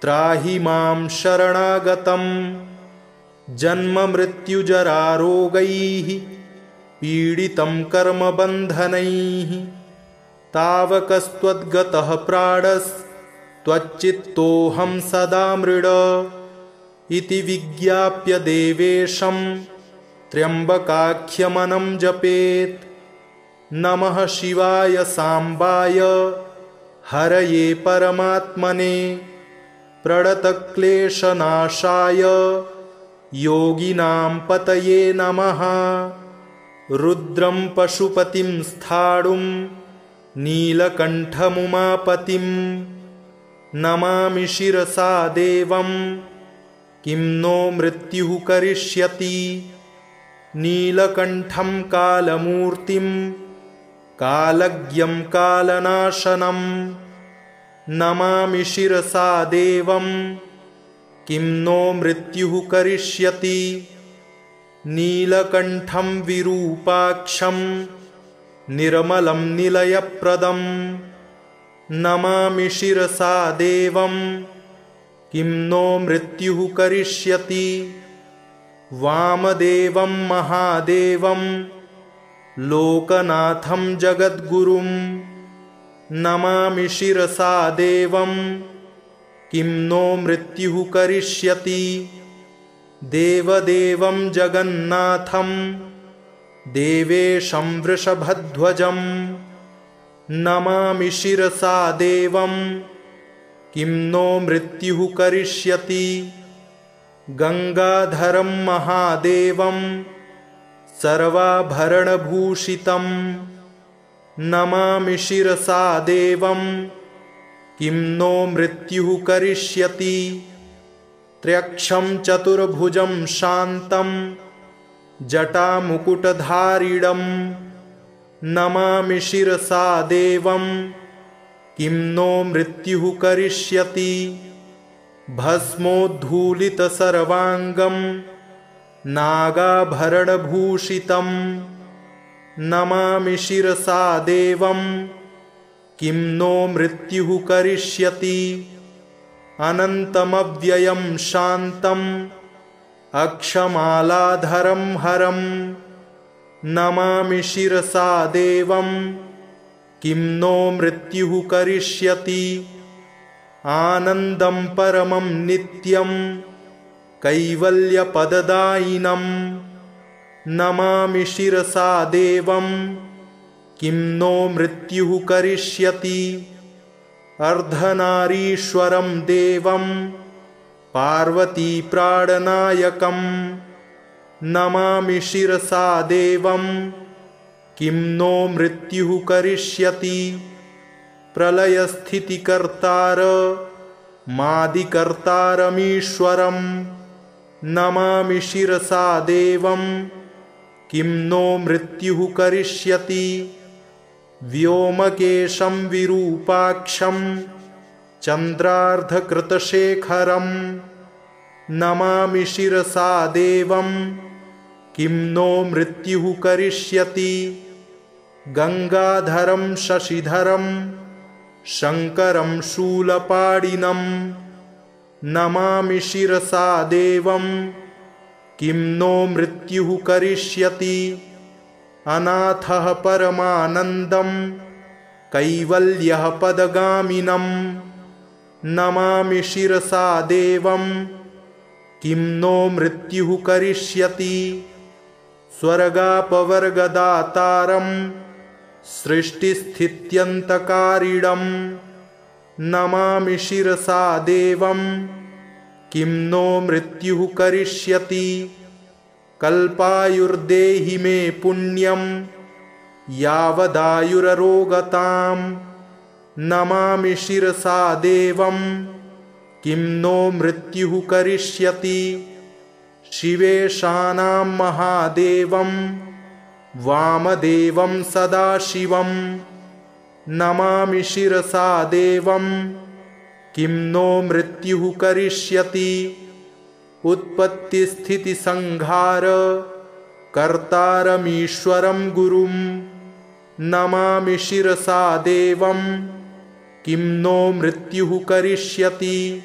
त्राहि मां शरणागतं जन्ममृत्युजरारोगैः पीडितं कर्मबन्धनैः तावकस्त्वद्गतः प्राणस्त्वच्चित्तोऽहं सदा मृड इति विज्ञाप्य देवेशं त्र्यम्बकाख्यमनं जपेत् नमः शिवाय सांबाय हरये परमात्मने प्रणतक्लेशनाशाय योगिनां पतये नमः रुद्रं पशुपतिं स्थाणुं नीलकण्ठमुमापतिं नमामि शिरसा देवं किं नो मृत्युः करिष्यति नीलकण्ठं कालमूर्तिं कालज्ञं कालनाशनं नमामि शिरसा देवं किं नो मृत्युः करिष्यति नीलकण्ठं विरूपाक्षं निर्मलं निलयप्रदं नमामि शिरसा देवं किं नो मृत्युः करिष्यति वामदेवं महादेवं लोकनाथं जगद्गुरुं नमामि शिरसा देवं किं नो मृत्युः करिष्यति। देवदेवं जगन्नाथं देवेशं वृषभध्वजं नमामि शिरसा देवं किं नो मृत्युः करिष्यति। गंगाधरं महादेवं सर्वाभरणभूषितं नमामि शिरसा देवं किं नो मृत्युः करिष्यति। त्र्यक्षं चतुर्भुजं शान्तं जटामुकुटधारिणं नमामि शिरसा देवं किं नो मृत्युः करिष्यति। भस्मोद्धूलितसर्वाङ्गं नागाभरणभूषितं नमामि शिरसा देवं किं नो मृत्युः करिष्यति। अनन्तमव्ययं शान्तम् अक्षमालाधरं हरं नमामि शिरसा देवं किं नो मृत्युः करिष्यति। आनन्दं परमं नित्यं कैवल्यपददायिनं नमामि शिरसा देवं किं नो मृत्युः करिष्यति। अर्धनारीश्वरं देवं पार्वतीप्राणनायकं नमामि शिरसा देवं किं नो मृत्युः करिष्यति। प्रलयस्थितिकर्तार मादिकर्तारमीश्वरं नमामि शिरसा देवं किं नो मृत्युः करिष्यति। व्योमकेशं विरूपाक्षं चन्द्रार्धकृतशेखरं नमामि शिरसा देवं किं नो मृत्युः करिष्यति। गंगाधरं शशिधरं शङ्करं शूलपाणिनं नमामि शिरसा देवं किं नो मृत्युः करिष्यति। अनाथः परमानन्दं कैवल्यः पदगामिनं नमामि शिरसा देवं किं नो मृत्युः करिष्यति। स्वर्गापवर्गदातारं सृष्टिस्थित्यन्तकारिणं नमामि शिरसा देवं किं नो मृत्युः करिष्यति। कल्पायुर्देहि मे पुण्यं यावदायुररोगतां नमामि शिरसा देवं किं नो मृत्युः करिष्यति। शिवेशानां महादेवं वामदेवं सदाशिवं नमामि शिरसा देवं किं नो मृत्युः करिष्यति। उत्पत्तिस्थितिसंहार कर्तारमीश्वरं गुरुं नमामि शिरसा देवं किं नो मृत्युः करिष्यति।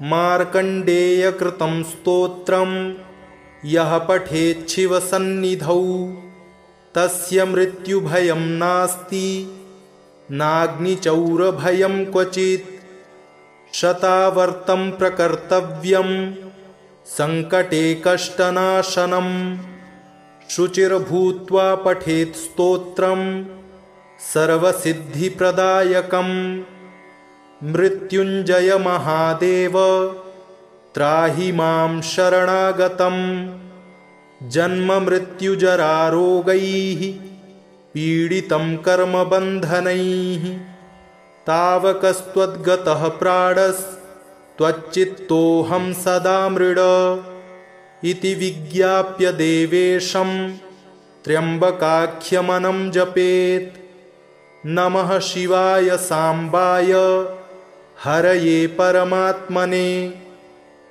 मार्कण्डेयकृतं स्तोत्रं यः पठेच्छिवसन्निधौ तस्य मृत्युभयं नास्ति नाग्निचौरभयं क्वचित्। शतावर्तं प्रकर्तव्यं संकटे कष्टनाशनं शुचिर्भूत्वा पठेत् स्तोत्रं सर्वसिद्धिप्रदायकं। मृत्युञ्जय महादेव त्राहि मां शरणागतं। जन्ममृत्युजरारोगैः पीडितं कर्मबन्धनैः तावकस्त्वद्गतः प्राणस्त्वच्चित्तोऽहं सदा मृड इति विज्ञाप्य देवेशं त्र्यम्बकाख्यमनं जपेत्। नमः शिवाय साम्बाय हरये परमात्मने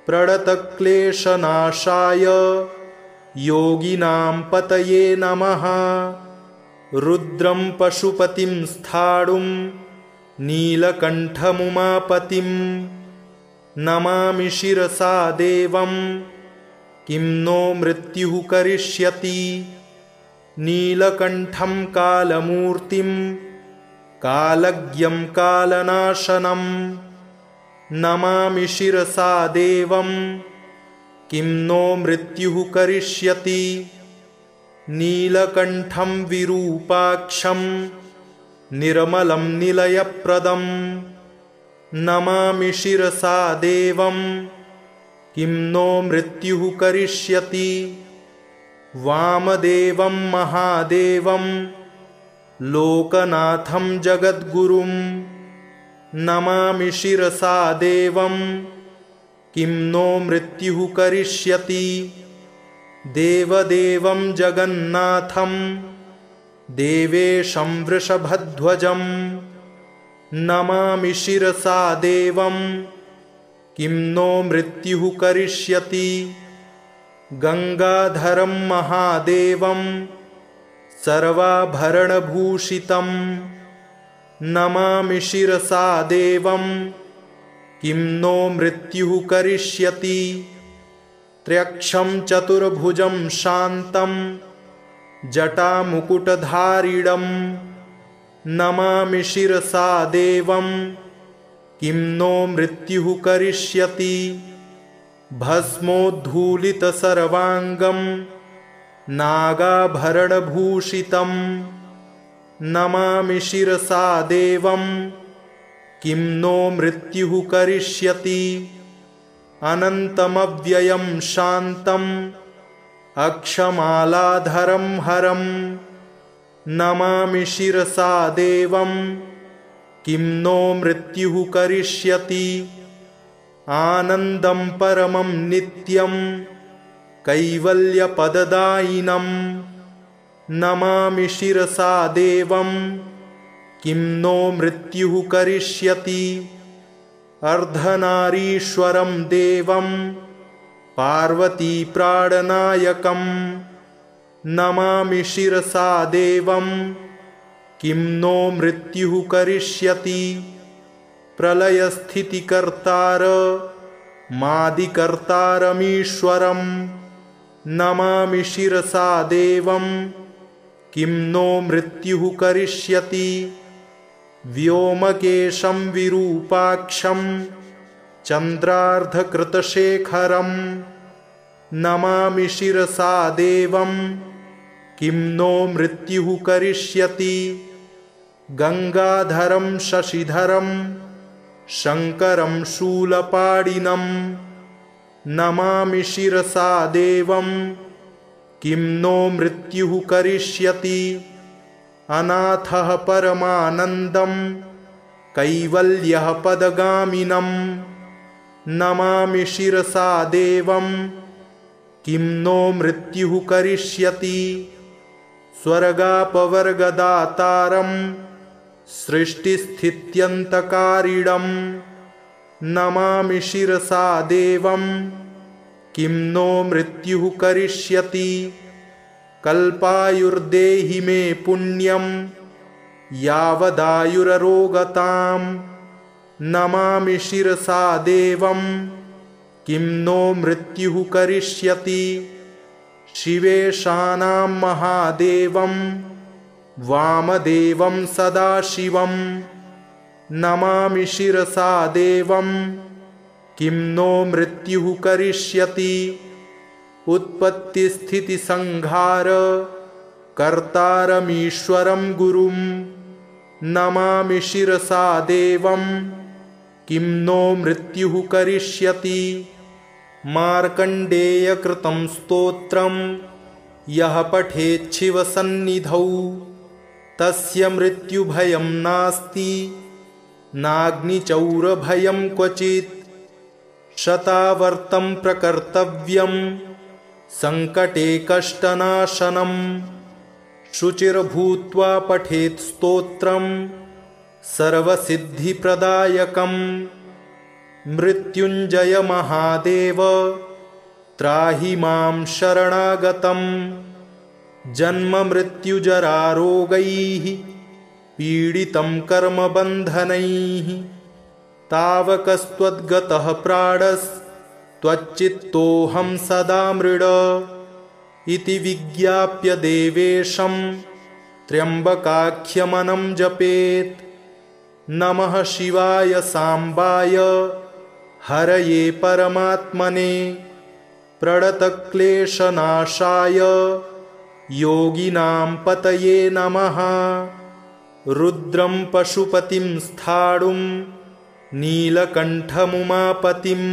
प्रणतक्लेशनाशाय योगिनां पतये नमः। रुद्रं पशुपतिं स्थाणुं नीलकण्ठमुमापतिं नमामि शिरसा देवं किं नो मृत्युः करिष्यति। नीलकण्ठं कालमूर्तिं कालज्ञं कालनाशनं नमामि शिरसा देवं किं नो मृत्युः करिष्यति। नीलकण्ठं विरूपाक्षं निर्मलं निलयप्रदं नमामि शिरसा देवं किं नो मृत्युः करिष्यति। वामदेवं महादेवं लोकनाथं जगद्गुरुं नमामि शिरसा देवं किं नो मृत्युः करिष्यति। देवदेवं जगन्नाथं देवेशं वृषभध्वजं नमामि शिरसा देवं किं नो मृत्युः करिष्यति। गंगाधरं महादेवं सर्वाभरणभूषितं नमामि शिरसा देवं किं नो मृत्युः करिष्यति। त्र्यक्षं चतुर्भुजं शान्तं जटामुकुटधारिणं नमामि शिरसा देवं किं नो मृत्युः करिष्यति। भस्मोद्धूलितसर्वाङ्गं नागाभरणभूषितं नमामि शिरसा देवं किं नो मृत्युः करिष्यति। अनन्तमव्ययं शान्तम् अक्षमालाधरं हरं नमामि शिरसा देवं किं नो मृत्युः करिष्यति। आनन्दं परमं नित्यं कैवल्यपददायिनं नमामि शिरसा देवं किं नो मृत्युः करिष्यति। अर्धनारीश्वरं देवं पार्वतीप्राणनायकं नमामि शिरसा देवं किं नो मृत्युः करिष्यति। प्रलयस्थितिकर्तार मादिकर्तारमीश्वरं नमामि शिरसा देवं किं नो मृत्युः करिष्यति। व्योमकेशं विरूपाक्षं चन्द्रार्धकृतशेखरं नमामि शिरसा देवं किं नो मृत्युः करिष्यति। गंगाधरं शशिधरं शङ्करं शूलपाणिनं नमामि शिरसा देवं किं नो मृत्युः करिष्यति। अनाथः परमानन्दं कैवल्यः पदगामिनं नमामि शिरसा देवं किं नो मृत्युः करिष्यति। स्वर्गापवर्गदातारं सृष्टिस्थित्यन्तकारिणं नमामि शिरसा देवं किं नो मृत्युः करिष्यति। कल्पायुर्देहि मे पुण्यं यावदायुररोगतां नमामि शिरसा देवं किं नो मृत्युः करिष्यति। शिवेशानां महादेवं वामदेवं सदाशिवं नमामि शिरसा देवं किं नो मृत्युः करिष्यति। उत्पत्तिस्थितिसंहार कर्तारमीश्वरं गुरुं नमामि शिरसा देवं किं नो मृत्युः करिष्यति। मार्कण्डेयकृतं स्तोत्रं यः पठेच्छिवसन्निधौ तस्य मृत्युभयं नास्ति नाग्निचौरभयं क्वचित्। शतावर्तं प्रकर्तव्यं संकटे कष्टनाशनं शुचिर्भूत्वा पठेत् स्तोत्रं सर्वसिद्धिप्रदायकं। मृत्युञ्जय महादेव त्राहि मां शरणागतं। जन्ममृत्युजरारोगैः पीडितं कर्मबन्धनैः तावकस्त्वद्गतः प्राणस् त्वच्चित्तोऽहं सदा मृड इति विज्ञाप्य देवेशं त्र्यम्बकाख्यमनं जपेत्। नमः शिवाय साम्बाय हरये परमात्मने प्रणतक्लेशनाशाय योगिनां पतये नमः। रुद्रं पशुपतिं स्थाणुं नीलकण्ठमुमापतिं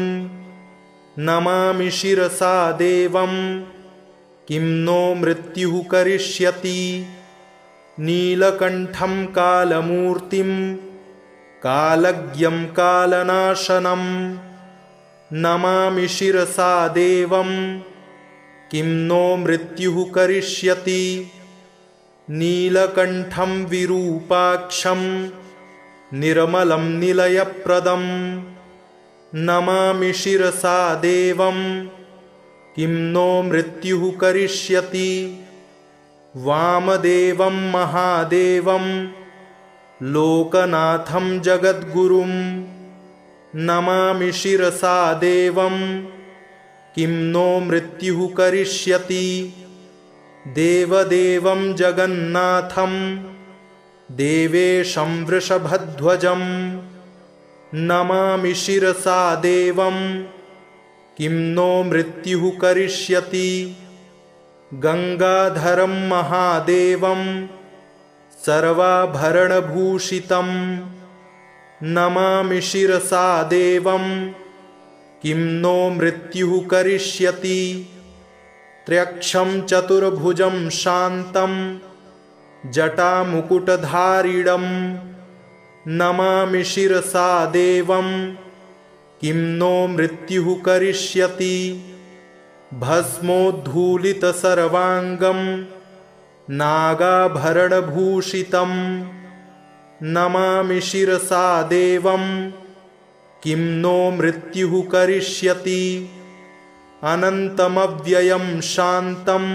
नमामि शिरसा देवं किं नो मृत्युः करिष्यति। नीलकण्ठं कालमूर्तिं कालज्ञं कालनाशनं नमामि शिरसा देवं किं नो मृत्युः करिष्यति। नीलकण्ठं विरूपाक्षं निर्मलं निलयप्रदं नमामि शिरसा देवं किं नो मृत्युः करिष्यति। वामदेवं महादेवं लोकनाथं जगद्गुरुं नमामि शिरसा देवं किं नो मृत्युः करिष्यति। देवदेवं जगन्नाथं देवेशं वृषभध्वजं नमामि शिरसा देवं किं नो मृत्युः करिष्यति। गंगाधरं महादेवं सर्वाभरणभूषितं नमामि शिरसा देवं किं नो मृत्युः करिष्यति। त्र्यक्षं चतुर्भुजं शान्तं जटामुकुटधारिणं नमामि शिरसा देवं किं नो मृत्युः करिष्यति। भस्मोद्धूलितसर्वाङ्गं नागाभरणभूषितं नमामि शिरसा देवं किं नो मृत्युः करिष्यति। अनन्तमव्ययं शान्तम्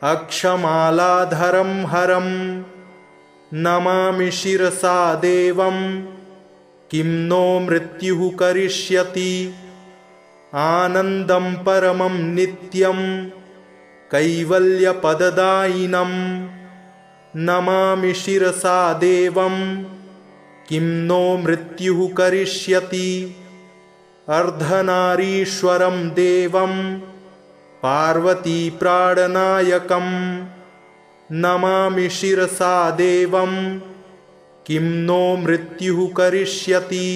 अक्षमालाधरं हरं नमामि शिरसा देवं किं नो मृत्युः करिष्यति। आनन्दं परमं नित्यं कैवल्यपददायिनं नमामि शिरसा देवं किं नो मृत्युः करिष्यति। अर्धनारीश्वरं देवं पार्वतीप्राणनायकं नमामि शिरसा देवं किं नो मृत्युः करिष्यति।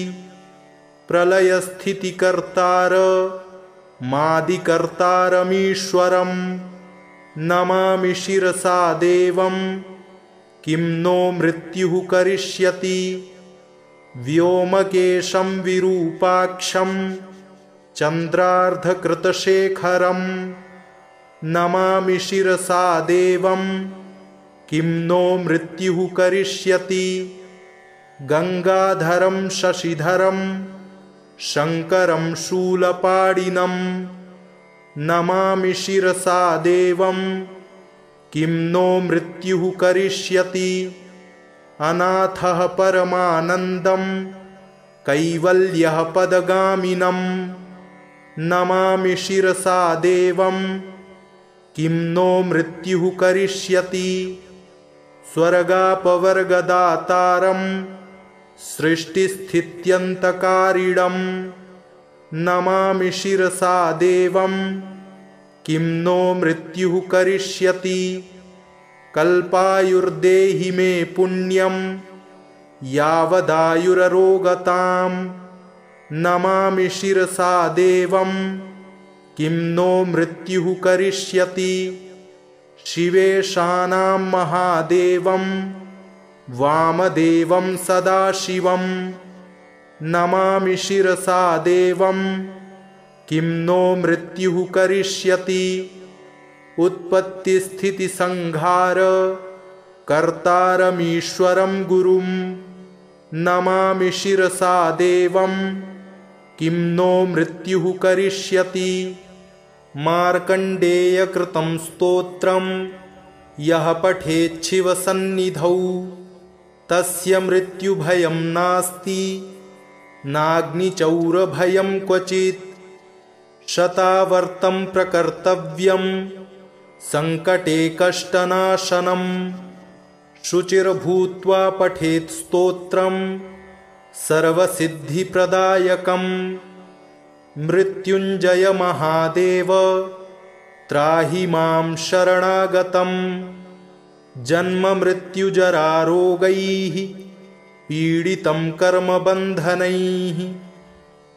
प्रलयस्थितिकर्तार मादिकर्तारमीश्वरं नमामि शिरसा देवं किं नो मृत्युः करिष्यति। व्योमकेशं विरूपाक्षं चन्द्रार्धकृतशेखरं नमामि शिरसा देवं किं नो मृत्युः करिष्यति। गंगाधरं शशिधरं शङ्करं शूलपाणिनं नमामि शिरसा देवं किं नो मृत्युः करिष्यति। अनाथः परमानन्दं कैवल्यः पदगामिनं नमामि शिरसा देवं किं नो मृत्युः करिष्यति। स्वर्गापवर्गदातारं सृष्टिस्थित्यन्तकारिणं नमामि शिरसा देवं किं नो मृत्युः करिष्यति। कल्पायुर्देहि मे पुण्यं यावदायुररोगतां नमामि शिरसा देवं किं नो मृत्युः करिष्यति। शिवेशानां महादेवं वामदेवं सदाशिवं नमामि शिरसा देवं किं नो मृत्युः करिष्यति। उत्पत्तिस्थितिसंहार कर्तारमीश्वरं गुरुं नमामि शिरसा देवं किं नो मृत्युः करिष्यति। मार्कण्डेयकृतं स्तोत्रं यः पठेच्छिवसन्निधौ तस्य मृत्युभयं नास्ति नाग्निचौरभयं क्वचित्। शतावर्तं प्रकर्तव्यं सङ्कटे कष्टनाशनं शुचिर्भूत्वा पठेत् स्तोत्रं सर्वसिद्धिप्रदायकं मृत्युञ्जय महादेव त्राहि मां शरणागतं जन्ममृत्युजरारोगैः पीडितं कर्मबन्धनैः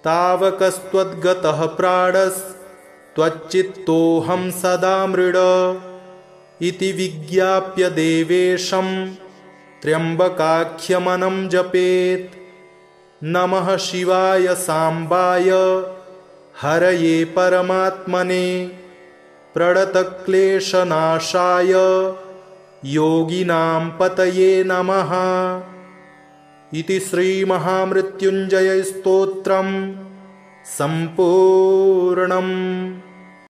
तावकस्त्वद्गतः प्राणस्त्वच्चित्तोऽहं सदा मृड इति विज्ञाप्य देवेशं त्र्यम्बकाख्यमनं जपेत्। नमः शिवाय साम्बाय हरये परमात्मने प्रणतक्लेशनाशाय योगिनां पतये नमः। इति श्रीमहामृत्युञ्जय स्तोत्रम् सम्पूर्णम्।